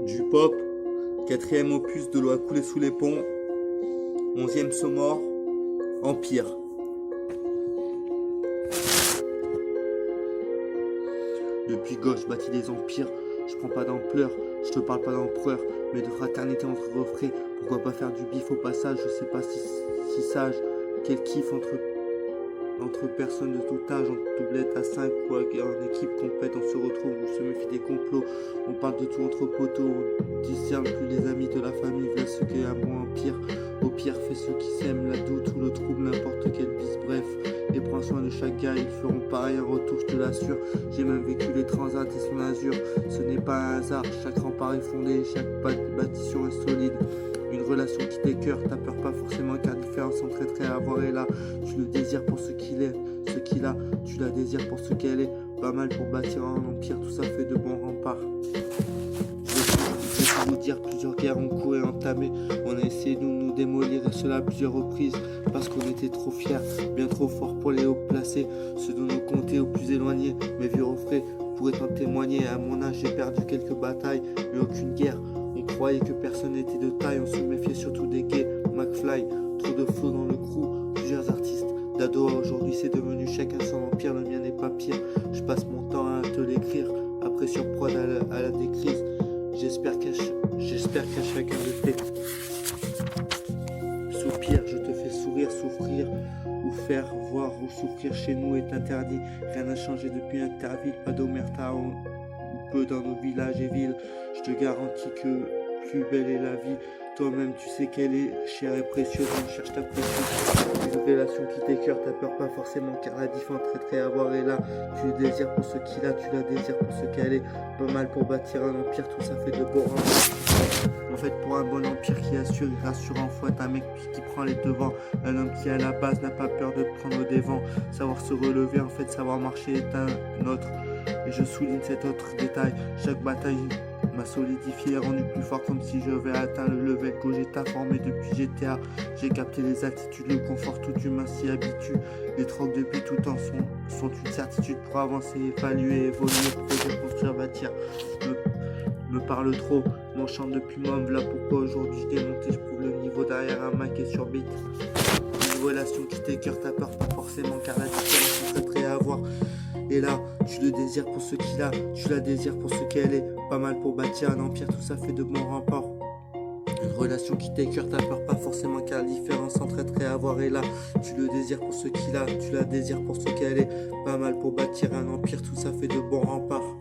du pop, quatrième opus de l'eau a coulé sous les ponts, 11e Somore, Empire. Depuis gauche, bâtis des empires, je prends pas d'ampleur, je te parle pas d'empereur, mais de fraternité entre refrains. Pourquoi pas faire du bif au passage, je sais pas si sage, quel kiff entre personnes de tout âge, en doublette à 5 ou en équipe complète, on se retrouve, on se méfie des complots, on parle de tout entre poteaux, on discerne plus les amis de la famille, vers ce qu'est un bon empire. Au pire, fais ceux qui s'aiment, la doute ou le trouble, n'importe quel bis, bref, et prends soin de chaque gars, ils feront pareil en retour, je te l'assure. J'ai même vécu les transats et son azur, ce n'est pas un hasard, chaque rempart est fondé, chaque bâtiment est solide. Une relation qui t'écœure, t'as peur pas forcément car différence entre être et avoir est là. Tu le désires pour ce qu'il est, ce qu'il a, tu la désires pour ce qu'elle est. Pas mal pour bâtir un empire, tout ça fait de bons remparts. Je vais vous dire, plusieurs guerres ont couru et entamé. On a essayé de nous démolir et cela à plusieurs reprises. Parce qu'on était trop fiers, bien trop forts pour les hauts placés. Ceux de nos comtés aux plus éloignés, mes vieux refrains pourraient en témoigner. À mon âge j'ai perdu quelques batailles, mais aucune guerre. On croyait que personne n'était de taille, on se méfiait surtout des gays, McFly, trop de flow dans le crew, plusieurs artistes. D'ado à aujourd'hui c'est devenu chacun son empire, le mien n'est pas pire. Je passe mon temps à te l'écrire, après sur prod à la décrise. J'espère qu'à chacun de tes soupirs, je te fais sourire, souffrir ou faire voir ou souffrir chez nous est interdit. Rien n'a changé depuis Interville, pas d'omerta ou peu dans nos villages et villes. Je te garantis que plus belle est la vie. Toi-même tu sais qu'elle est chère et précieuse, on cherche ta précieuse. Une relation qui t'écœure, t'as peur pas forcément car la différence entre et avoir est là. Tu le désires pour ce qu'il a, tu la désires pour ce qu'elle est. Pas mal pour bâtir un empire, tout ça fait de beaux remparts. En fait pour un bon empire qui assure, il rassure en foi, un mec qui prend les devants. Un homme qui à la base n'a pas peur de prendre des vents. Savoir se relever, en fait savoir marcher est un autre. Et je souligne cet autre détail, chaque bataille m'a solidifié et rendu plus fort comme si je vais atteindre le level que j'étais formé depuis GTA. J'ai capté les attitudes, le confort, tout humain s'y habitue. Les trocs depuis tout temps sont une certitude pour avancer, évaluer, évoluer, projet, construire, bâtir. Me parle trop, m'enchante depuis moi, voilà pourquoi aujourd'hui je démonte et je prouve le niveau derrière un Mac et sur beat. Une relation qui t'écœure, t'as peur pas forcément car la différence est prêt à avoir. Et là, tu le désires pour ce qu'il a, tu la désires pour ce qu'elle est. Pas mal pour bâtir un empire, tout ça fait de bons remparts. Une relation qui t'écœure, t'as peur pas forcément car la différence entre être et avoir est là. Tu le désires pour ce qu'il a, tu la désires pour ce qu'elle est. Pas mal pour bâtir un empire, tout ça fait de bons remparts.